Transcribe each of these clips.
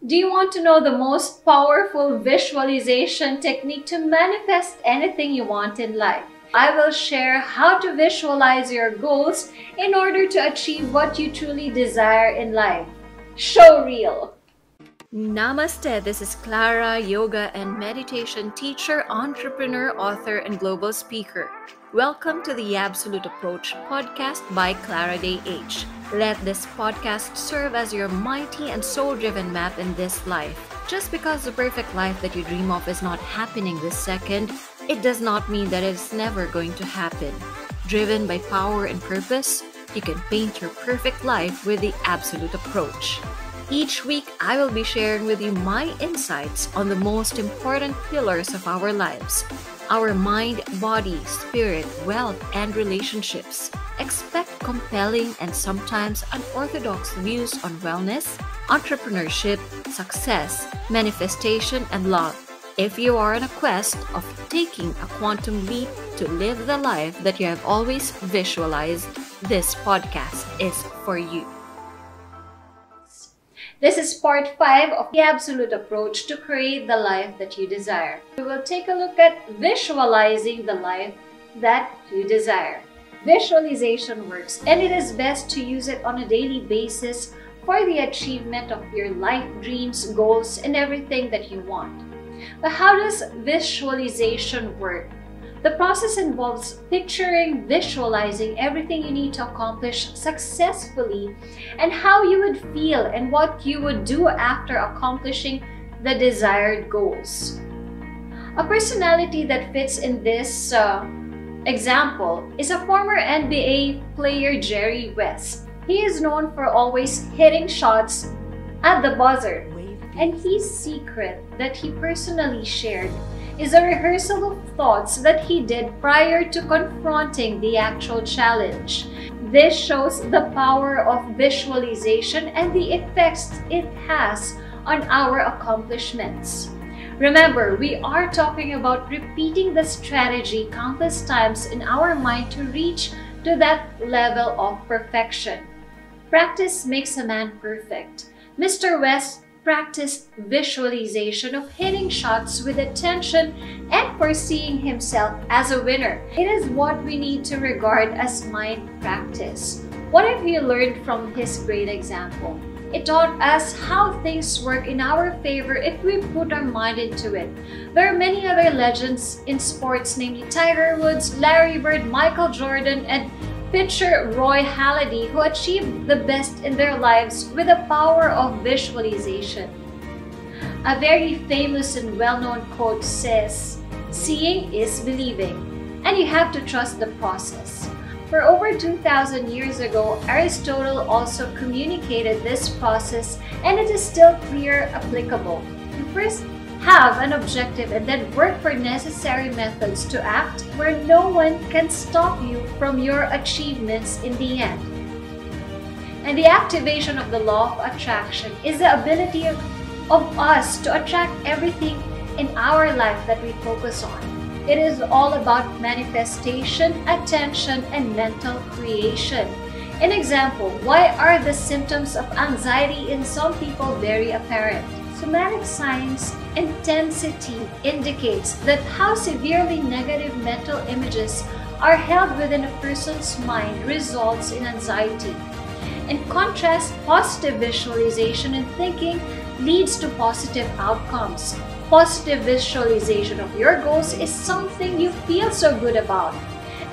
Do you want to know the most powerful visualization technique to manifest anything you want in life? I will share how to visualize your goals in order to achieve what you truly desire in life. Show real! Namaste, this is Clara, yoga and meditation teacher, entrepreneur, author, and global speaker. Welcome to the Absolute Approach podcast by Clara Day H. Let this podcast serve as your mighty and soul-driven map in this life. Just because the perfect life that you dream of is not happening this second, it does not mean that it's never going to happen. Driven by power and purpose, you can paint your perfect life with the Absolute Approach. Each week, I will be sharing with you my insights on the most important pillars of our lives: our mind, body, spirit, wealth, and relationships. Expect compelling and sometimes unorthodox views on wellness, entrepreneurship, success, manifestation, and love. If you are on a quest of taking a quantum leap to live the life that you have always visualized, this podcast is for you. This is part 5 of the Absolute Approach to create the life that you desire. We will take a look at visualizing the life that you desire. Visualization works, and it is best to use it on a daily basis for the achievement of your life dreams, goals, and everything that you want. But how does visualization work? The process involves picturing, visualizing everything you need to accomplish successfully and how you would feel and what you would do after accomplishing the desired goals. A personality that fits in this example is a former NBA player, Jerry West. He is known for always hitting shots at the buzzer, and his secret that he personally shared is a rehearsal of thoughts that he did prior to confronting the actual challenge. This shows the power of visualization and the effects it has on our accomplishments. Remember, we are talking about repeating the strategy countless times in our mind to reach to that level of perfection. Practice makes a man perfect. Mr. West practiced visualization of hitting shots with attention and foreseeing himself as a winner. It is what we need to regard as mind practice. What have you learned from his great example? It taught us how things work in our favor if we put our mind into it. There are many other legends in sports, namely Tiger Woods, Larry Bird, Michael Jordan, and pitcher Roy Halladay, who achieved the best in their lives with the power of visualization. A very famous and well-known quote says, "Seeing is believing," and you have to trust the process. For over 2,000 years ago, Aristotle also communicated this process, and it is still clear applicable. You first have an objective and then work for necessary methods to act where no one can stop you from your achievements in the end. And the activation of the law of attraction is the ability of us to attract everything in our life that we focus on. It is all about manifestation, attention, and mental creation. An example, why are the symptoms of anxiety in some people very apparent? Somatic signs intensity indicates that how severely negative mental images are held within a person's mind results in anxiety. In contrast, positive visualization and thinking leads to positive outcomes. Positive visualization of your goals is something you feel so good about,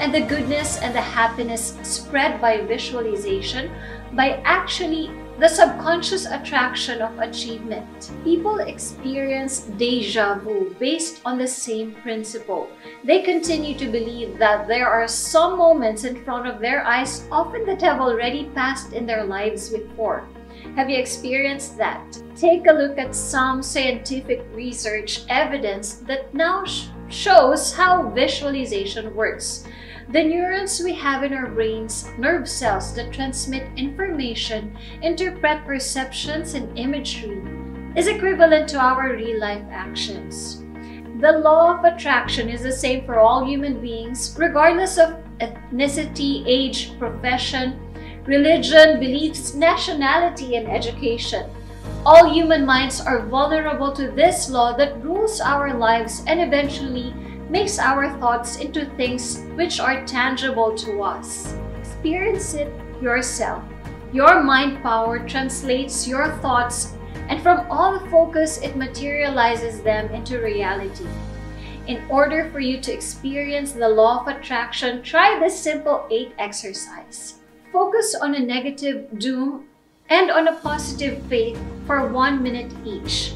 and the goodness and the happiness spread by visualization by actually the subconscious attraction of achievement. People experience deja vu based on the same principle. They continue to believe that there are some moments in front of their eyes, often that have already passed in their lives before. Have you experienced that? Take a look at some scientific research evidence that now shows how visualization works. The neurons we have in our brains, nerve cells that transmit information, interpret perceptions and imagery, is equivalent to our real-life actions. The law of attraction is the same for all human beings, regardless of ethnicity, age, profession, religion, beliefs, nationality, and education. All human minds are vulnerable to this law that rules our lives and eventually makes our thoughts into things which are tangible to us. Experience it yourself. Your mind power translates your thoughts, and from all the focus, it materializes them into reality. In order for you to experience the law of attraction, try this simple 8 exercise. Focus on a negative doom and on a positive faith for 1 minute each.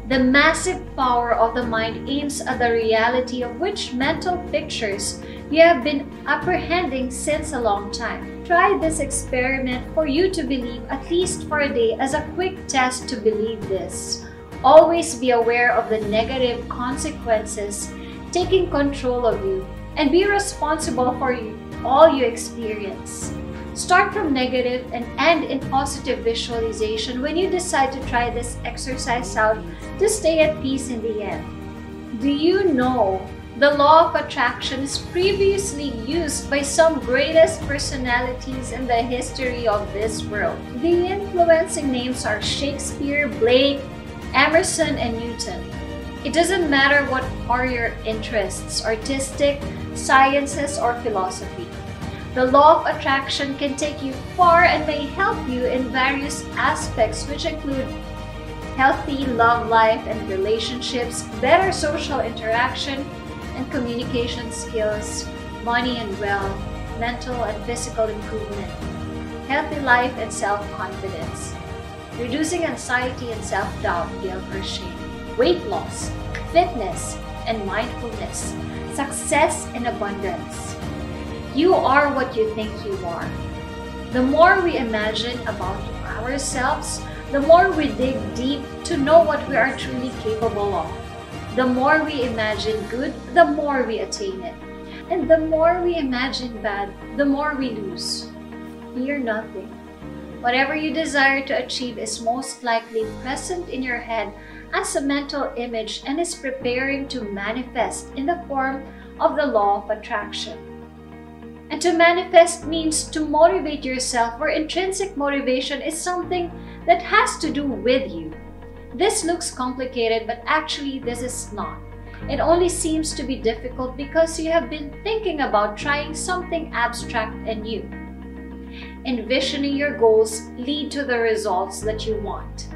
The massive power of the mind aims at the reality of which mental pictures you have been apprehending since a long time. Try this experiment for you to believe at least for a day as a quick test to believe this. Always be aware of the negative consequences taking control of you and be responsible for all you experience. Start from negative and end in positive visualization when you decide to try this exercise out to stay at peace in the end. Do you know the law of attraction is previously used by some greatest personalities in the history of this world? The influencing names are Shakespeare, Blake, Emerson, and Newton. It doesn't matter what are your interests, artistic, sciences, or philosophy. The law of attraction can take you far and may help you in various aspects, which include healthy love life and relationships, better social interaction and communication skills, money and wealth, mental and physical improvement, healthy life and self-confidence, reducing anxiety and self-doubt, guilt or shame, weight loss, fitness and mindfulness, success and abundance. You are what you think you are. The more we imagine about ourselves, the more we dig deep to know what we are truly capable of. The more we imagine good, the more we attain it. And the more we imagine bad, the more we lose. Fear nothing. Whatever you desire to achieve is most likely present in your head as a mental image and is preparing to manifest in the form of the law of attraction. And to manifest means to motivate yourself, where intrinsic motivation is something that has to do with you. This looks complicated, but actually this is not. It only seems to be difficult because you have been thinking about trying something abstract and new. Envisioning your goals lead to the results that you want.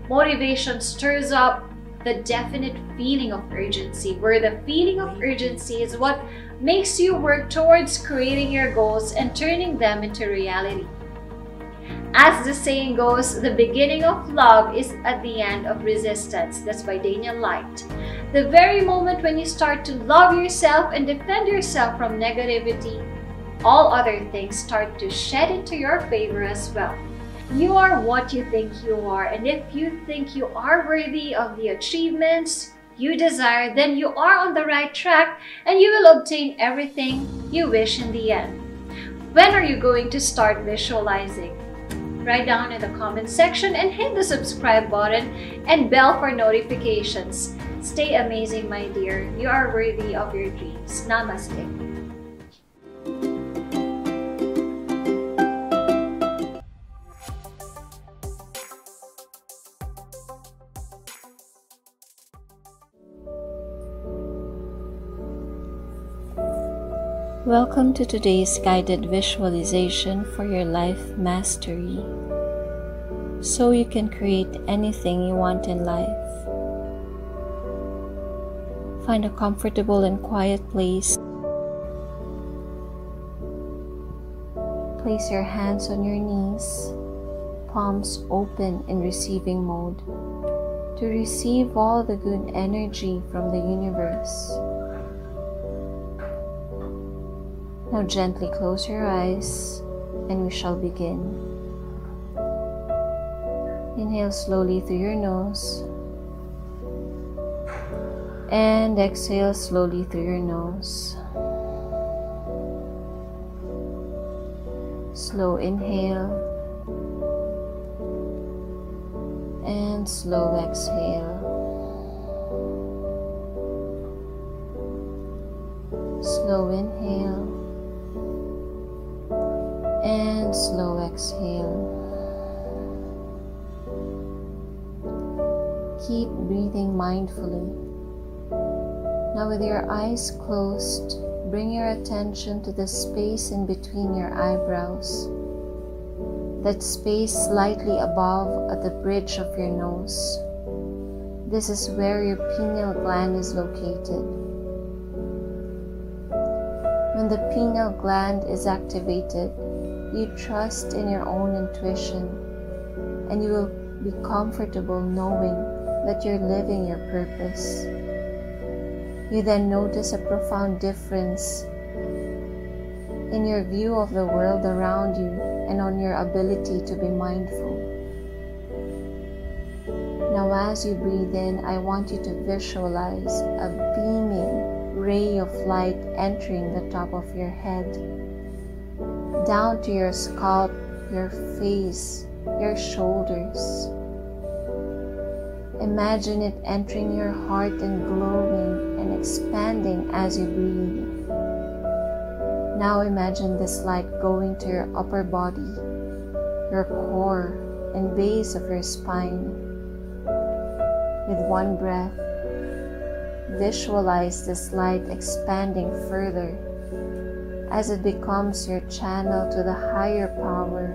Motivation stirs up the definite feeling of urgency, where the feeling of urgency is what makes you work towards creating your goals and turning them into reality. As the saying goes, the beginning of love is at the end of resistance. That's by Daniel Light. The very moment when you start to love yourself and defend yourself from negativity, all other things start to shed into your favor as well. You are what you think you are, and if you think you are worthy of the achievements you desire, then you are on the right track and you will obtain everything you wish in the end. When are you going to start visualizing? Write down in the comment section and hit the subscribe button and bell for notifications. Stay amazing, my dear. You are worthy of your dreams. Namaste. Welcome to today's guided visualization for your life mastery, so you can create anything you want in life. Find a comfortable and quiet place. Place your hands on your knees, palms open in receiving mode, to receive all the good energy from the universe. Now gently close your eyes and we shall begin. Inhale slowly through your nose and exhale slowly through your nose. Slow inhale and slow exhale. Slow inhale and slow exhale. Keep breathing mindfully. Now with your eyes closed, bring your attention to the space in between your eyebrows. That space slightly above at the bridge of your nose. This is where your pineal gland is located. When the pineal gland is activated, you trust in your own intuition, and you will be comfortable knowing that you're living your purpose. You then notice a profound difference in your view of the world around you and on your ability to be mindful. Now as you breathe in, I want you to visualize a beaming ray of light entering the top of your head, down to your scalp, your face, your shoulders. Imagine it entering your heart and glowing and expanding as you breathe. Now imagine this light going to your upper body, your core and base of your spine. With one breath, visualize this light expanding further as it becomes your channel to the higher power,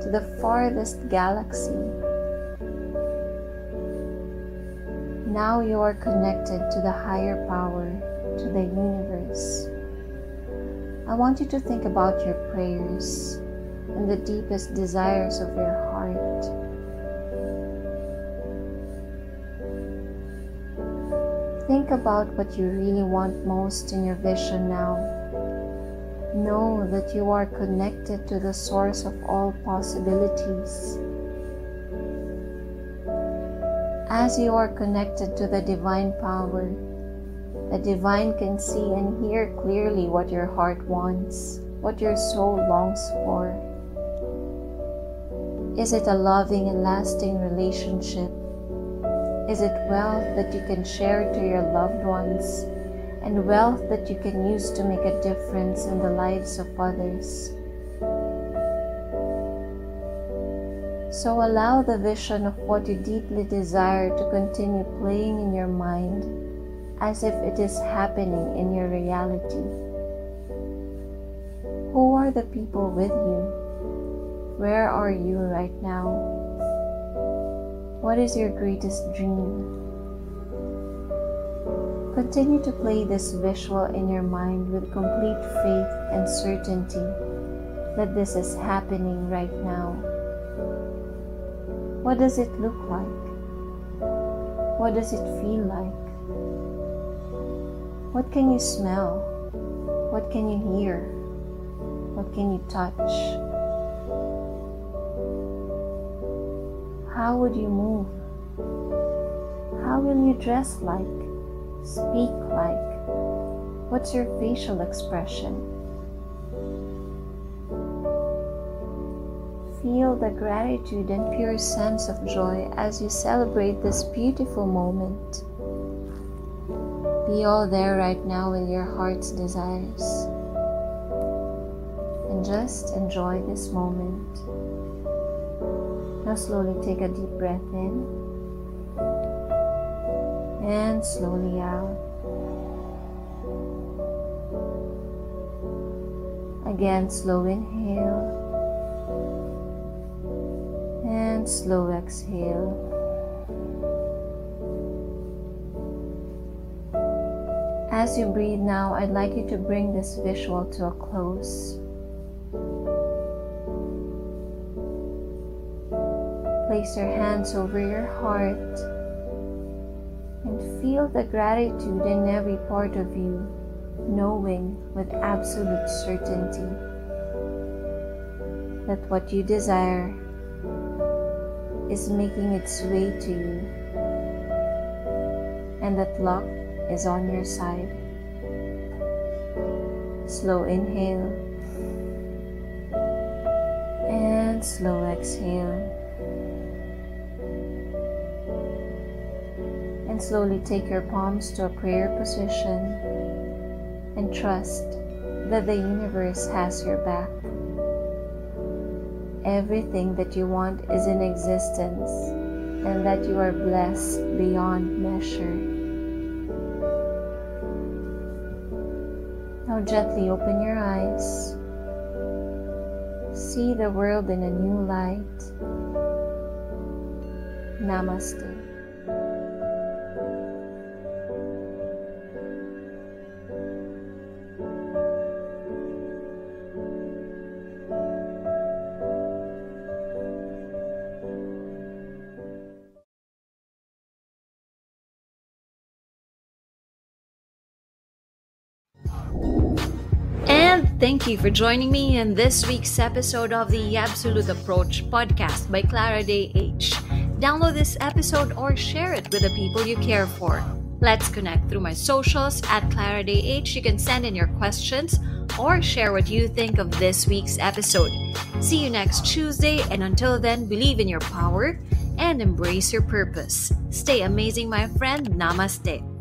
to the farthest galaxy. Now you are connected to the higher power, to the universe. I want you to think about your prayers and the deepest desires of your heart. Think about what you really want most in your vision now. Know that you are connected to the source of all possibilities. As you are connected to the divine power, the divine can see and hear clearly what your heart wants, what your soul longs for. Is it a loving and lasting relationship? Is it wealth that you can share to your loved ones, and wealth that you can use to make a difference in the lives of others? So allow the vision of what you deeply desire to continue playing in your mind as if it is happening in your reality. Who are the people with you? Where are you right now? What is your greatest dream? Continue to play this visual in your mind with complete faith and certainty that this is happening right now. What does it look like? What does it feel like? What can you smell? What can you hear? What can you touch? How would you move? How will you dress like? Speak like? What's your facial expression? Feel the gratitude and pure sense of joy as you celebrate this beautiful moment. Be all there right now with your heart's desires. And just enjoy this moment. Now slowly take a deep breath in and slowly out. Again, slow inhale and slow exhale. As you breathe now, I'd like you to bring this visual to a close. Place your hands over your heart and feel the gratitude in every part of you, knowing with absolute certainty that what you desire is making its way to you and that luck is on your side. Slow inhale and slow exhale. And slowly take your palms to a prayer position and trust that the universe has your back. Everything that you want is in existence and that you are blessed beyond measure. Now gently open your eyes. See the world in a new light. Namaste. And thank you for joining me in this week's episode of the Absolute Approach podcast by Clara Day H. Download this episode or share it with the people you care for. Let's connect through my socials at Clara Day H. You can send in your questions or share what you think of this week's episode. See you next Tuesday, and until then, believe in your power and embrace your purpose. Stay amazing, my friend. Namaste.